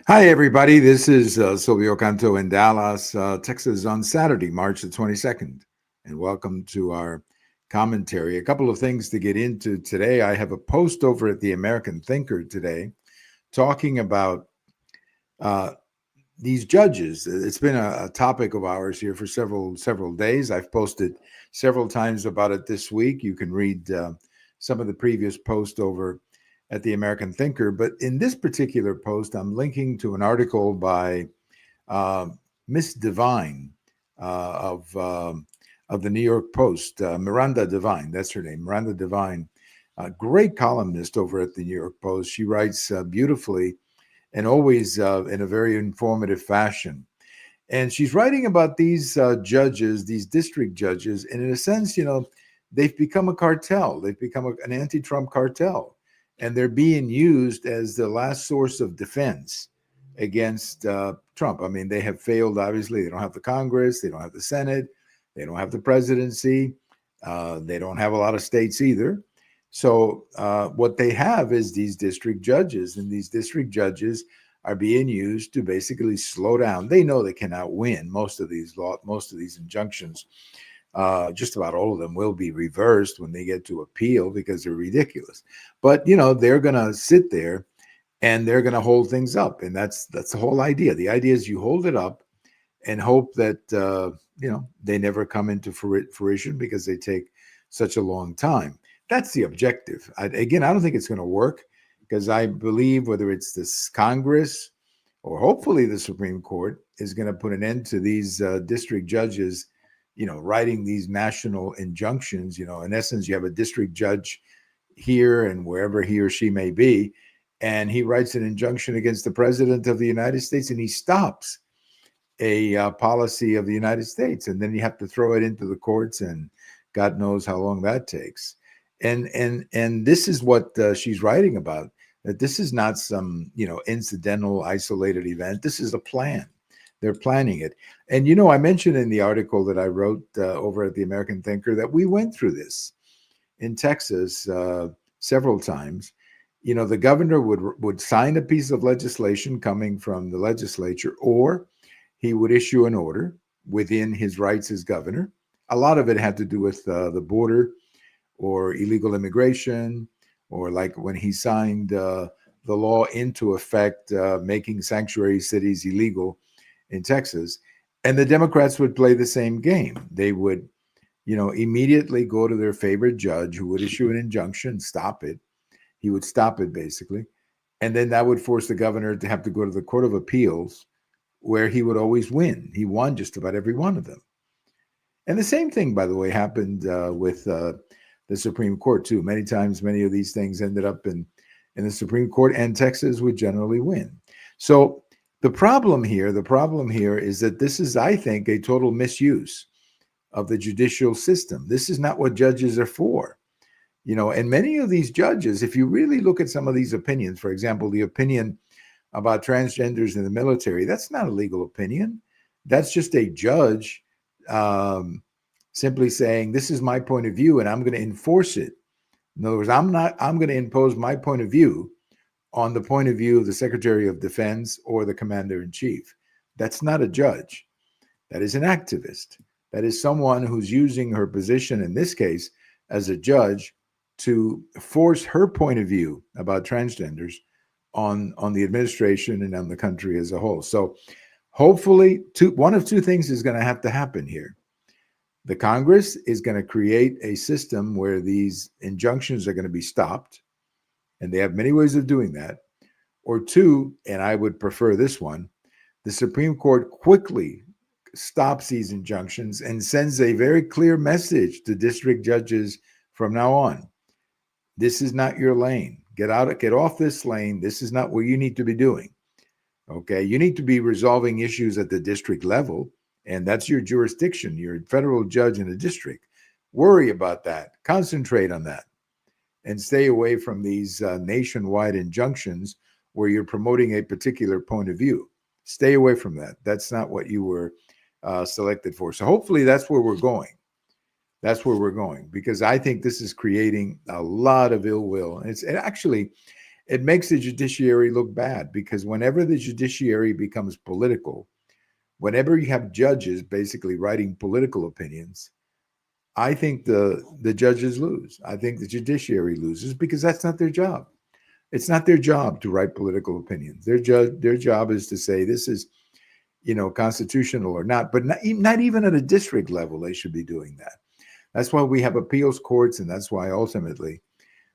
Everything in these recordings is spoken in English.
Hi, everybody. This is Silvio Canto in Dallas, Texas on Saturday, March the 22nd. And welcome to our commentary. A couple of things to get into today. I have a post over at the American Thinker today talking about uh, these judges. It's been a topic of ours here for several days. I've posted several times about it this week. You can read some of the previous posts over at the American Thinker. But in this particular post, I'm linking to an article by uh, Miss Devine of the New York Post, Miranda Devine. That's her name, Miranda Devine. A great columnist over at the New York Post. She writes beautifully and always in a very informative fashion. And she's writing about these judges, these district judges, and in a sense, they've become a cartel. They've become an anti-Trump cartel, and they're being used as the last source of defense against Trump. I mean, they have failed. Obviously, they don't have the Congress, they don't have the Senate, they don't have the presidency, they don't have a lot of states either. So what they have is these district judges, and these district judges are being used to basically slow down. They know they cannot win most of these injunctions. Just about all of them will be reversed when they get to appeal because they're ridiculous. But they're going to sit there and they're going to hold things up, and that's the whole idea. The idea is you hold it up and hope that they never come into fruition because they take such a long time. That's the objective. Again, I don't think it's going to work because I believe whether it's this Congress or hopefully the Supreme Court is going to put an end to these district judges, writing these national injunctions. In essence, you have a district judge here and wherever he or she may be, and he writes an injunction against the president of the United States, and he stops a policy of the United States, and then you have to throw it into the courts, and God knows how long that takes. And this is what she's writing about. That this is not some incidental, isolated event. This is a plan. They're planning it. And I mentioned in the article that I wrote over at the American Thinker that we went through this in Texas several times. The governor would sign a piece of legislation coming from the legislature, or he would issue an order within his rights as governor. A lot of it had to do with the border or illegal immigration, or like when he signed the law into effect, making sanctuary cities illegal in Texas. And the Democrats would play the same game. They would, immediately go to their favorite judge who would issue an injunction, stop it. He would stop it basically. And then that would force the governor to have to go to the Court of Appeals, where he would always win. He won just about every one of them. And the same thing, by the way, happened with the Supreme Court too. Many times, many of these things ended up in the Supreme Court, and Texas would generally win. So the problem here is that this is, I think, a total misuse of the judicial system. This is not what judges are for. And many of these judges, if you really look at some of these opinions, for example, the opinion about transgenders in the military, that's not a legal opinion. That's just a judge simply saying, this is my point of view and I'm going to enforce it. In other words, I'm going to impose my point of view on the point of view of the Secretary of Defense or the Commander in Chief. That's not a judge. That is an activist. That is someone who's using her position, in this case, as a judge, to force her point of view about transgenders on the administration and on the country as a whole. So hopefully, one of two things is going to have to happen here. The Congress is going to create a system where these injunctions are going to be stopped, and they have many ways of doing that. Or two, and I would prefer this one, the Supreme Court quickly stops these injunctions and sends a very clear message to district judges from now on. This is not your lane. Get off this lane. This is not what you need to be doing. Okay, you need to be resolving issues at the district level, and that's your jurisdiction. You're a federal judge in a district. Worry about that. Concentrate on that, and stay away from these nationwide injunctions where you're promoting a particular point of view. Stay away from that. That's not what you were selected for. So hopefully that's where we're going. That's where we're going, because I think this is creating a lot of ill will. And it makes the judiciary look bad, because whenever the judiciary becomes political, whenever you have judges basically writing political opinions, I think the judges lose. I think the judiciary loses, because that's not their job. It's not their job to write political opinions. Their job is to say this is, constitutional or not. But not even at a district level, they should be doing that. That's why we have appeals courts, and that's why ultimately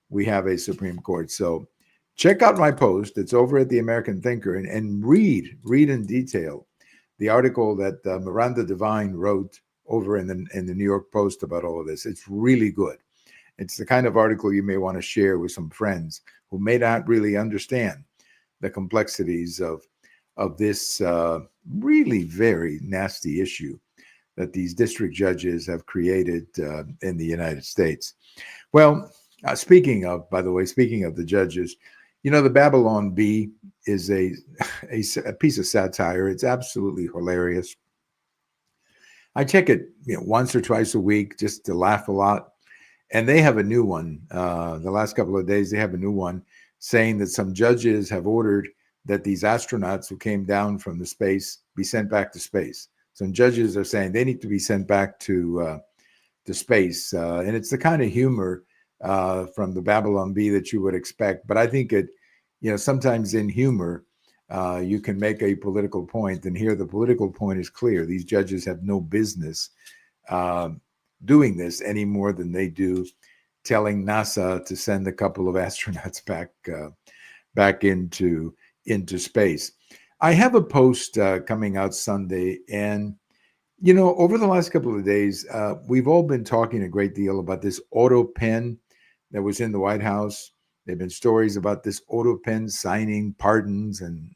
we have a Supreme Court. So check out my post. It's over at the American Thinker, and read in detail the article that Miranda Devine wrote over in the New York Post about all of this. It's really good. It's the kind of article you may want to share with some friends who may not really understand the complexities of this really very nasty issue that these district judges have created in the United States. Well, speaking of the judges, the Babylon Bee is a piece of satire. It's absolutely hilarious. I check it once or twice a week just to laugh a lot. And they have a new one. The last couple of days, they have a new one saying that some judges have ordered that these astronauts who came down from the space be sent back to space. Some judges are saying they need to be sent back to space. And it's the kind of humor from the Babylon Bee that you would expect. But I think sometimes in humor, you can make a political point. And here the political point is clear. These judges have no business doing this any more than they do telling NASA to send a couple of astronauts back into space. I have a post coming out Sunday, and over the last couple of days, we've all been talking a great deal about this auto pen that was in the White House. There've been stories about this auto pen signing pardons and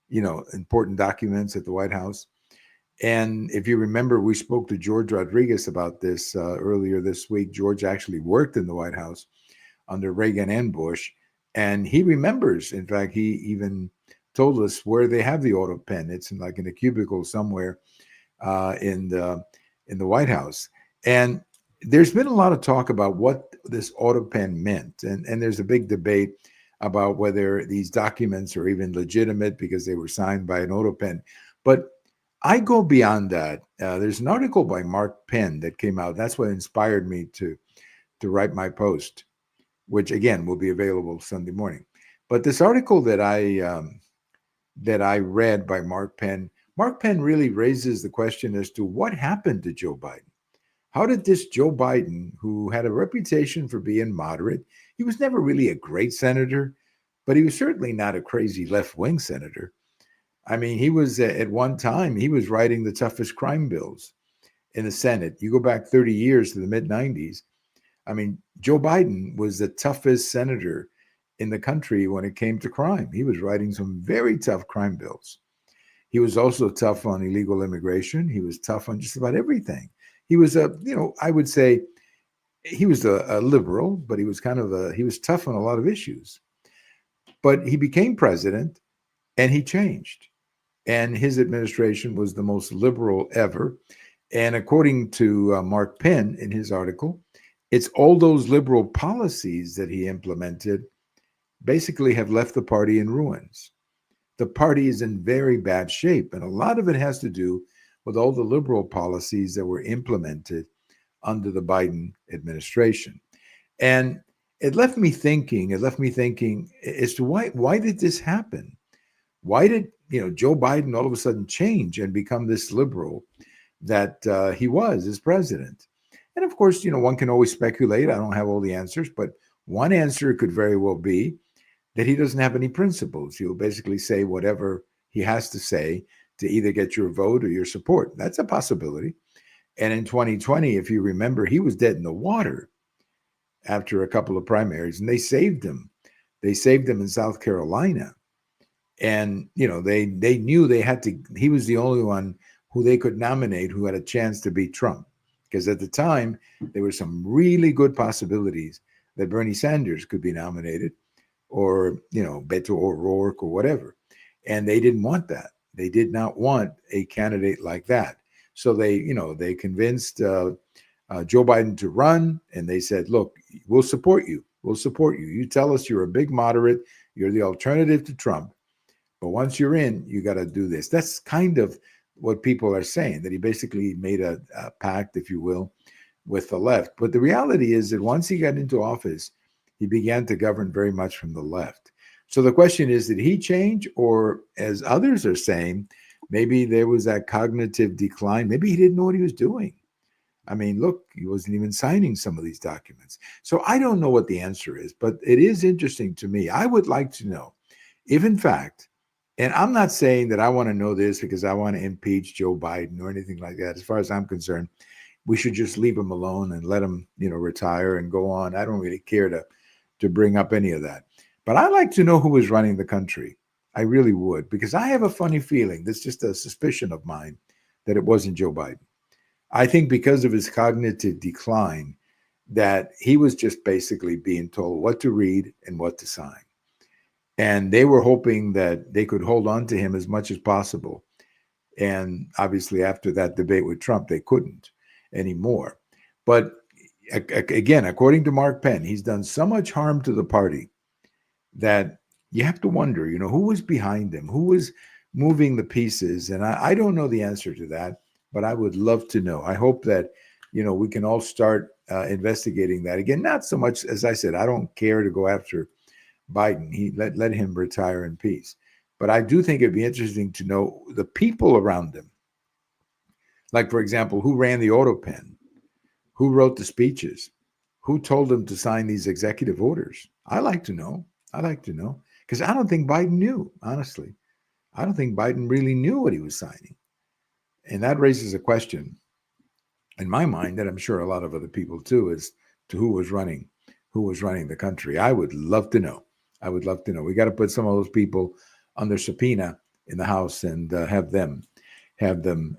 important documents at the White House. And if you remember, we spoke to George Rodriguez about this earlier this week. George actually worked in the White House under Reagan and Bush, and he remembers. In fact, he even told us where they have the auto pen. It's in a cubicle somewhere in the White House. And there's been a lot of talk about what this auto pen meant, and there's a big debate about whether these documents are even legitimate because they were signed by an auto pen. But I go beyond that. There's an article by Mark Penn that came out. That's what inspired me to write my post, which again will be available Sunday morning. But this article that I read by Mark Penn really raises the question as to what happened to Joe Biden. How did this Joe Biden, who had a reputation for being moderate, he was never really a great senator, but he was certainly not a crazy left-wing senator. I mean, he was at one time, he was writing the toughest crime bills in the Senate. You go back 30 years to the mid-90s. I mean, Joe Biden was the toughest senator in the country when it came to crime. He was writing some very tough crime bills. He was also tough on illegal immigration. He was tough on just about everything. He was I would say he was a liberal, but he was he was tough on a lot of issues. But he became president and he changed. And his administration was the most liberal ever. And according to Mark Penn in his article, it's all those liberal policies that he implemented basically have left the party in ruins. The party is in very bad shape. And a lot of it has to do with all the liberal policies that were implemented under the Biden administration. And it left me thinking as to why did this happen? Why did Joe Biden all of a sudden change and become this liberal that he was as president? And of course, one can always speculate. I don't have all the answers, but one answer could very well be that he doesn't have any principles. He'll basically say whatever he has to say to either get your vote or your support. That's a possibility. And in 2020, if you remember, he was dead in the water after a couple of primaries, and they saved him. They saved him in South Carolina. And, they knew they had to, he was the only one who they could nominate who had a chance to beat Trump. Because at the time, there were some really good possibilities that Bernie Sanders could be nominated, or, Beto O'Rourke or whatever. And they didn't want that. They did not want a candidate like that. So they convinced Joe Biden to run, and they said, look, we'll support you. We'll support you. You tell us you're a big moderate. You're the alternative to Trump. But once you're in, you got to do this. That's kind of what people are saying, that he basically made a pact, if you will, with the left. But the reality is that once he got into office, he began to govern very much from the left. So the question is, did he change? Or as others are saying, maybe there was that cognitive decline. Maybe he didn't know what he was doing. I mean, look, he wasn't even signing some of these documents. So I don't know what the answer is, but it is interesting to me. I would like to know if, in fact, and I'm not saying that I want to know this because I want to impeach Joe Biden or anything like that. As far as I'm concerned, we should just leave him alone and let him, retire and go on. I don't really care to bring up any of that. But I'd like to know who is running the country. I really would, because I have a funny feeling, that's just a suspicion of mine, that it wasn't Joe Biden. I think because of his cognitive decline, that he was just basically being told what to read and what to sign. And they were hoping that they could hold on to him as much as possible. And obviously, after that debate with Trump, they couldn't anymore. But again, according to Mark Penn, he's done so much harm to the party that you have to wonder, who was behind him, who was moving the pieces. And I don't know the answer to that, but I would love to know. I hope that, we can all start investigating that. Again, not so much, as I said, I don't care to go after Biden. He let him retire in peace. But I do think it'd be interesting to know the people around him. Like, for example, who ran the auto pen? Who wrote the speeches? Who told him to sign these executive orders? I like to know. Because I don't think Biden knew, honestly. I don't think Biden really knew what he was signing. And that raises a question in my mind that I'm sure a lot of other people too, as to who was running the country. I would love to know. We got to put some of those people under subpoena in the House and have them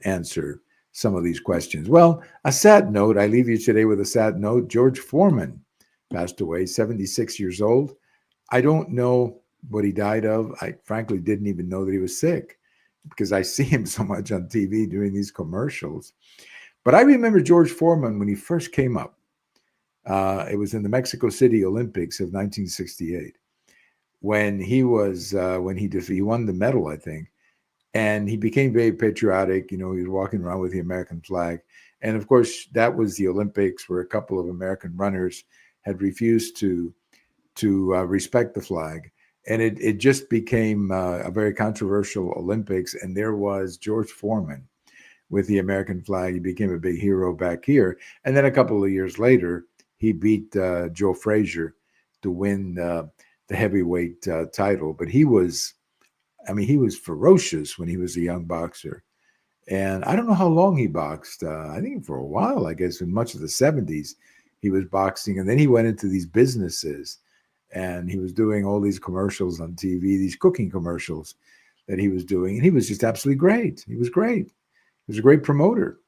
answer some of these questions. Well, a sad note. I leave you today with a sad note. George Foreman passed away, 76 years old. I don't know what he died of. I frankly didn't even know that he was sick because I see him so much on TV doing these commercials. But I remember George Foreman when he first came up. It was in the Mexico City Olympics of 1968 when he was he won the medal, I think, and he became very patriotic. He was walking around with the American flag, and of course that was the Olympics where a couple of American runners had refused to respect the flag, and it just became a very controversial Olympics. And there was George Foreman with the American flag. He became a big hero back here, and then a couple of years later, he beat Joe Frazier to win the heavyweight title. But he was ferocious when he was a young boxer. And I don't know how long he boxed. I think for a while, I guess, in much of the 70s, he was boxing. And then he went into these businesses and he was doing all these commercials on TV, these cooking commercials that he was doing. And he was just absolutely great. He was great. He was a great promoter.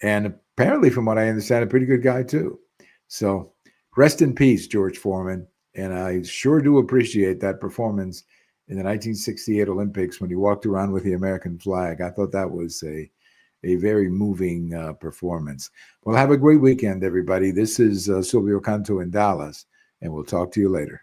And apparently, from what I understand, a pretty good guy, too. So rest in peace, George Foreman. And I sure do appreciate that performance in the 1968 Olympics when he walked around with the American flag. I thought that was a very moving performance. Well, have a great weekend, everybody. This is Silvio Canto in Dallas, and we'll talk to you later.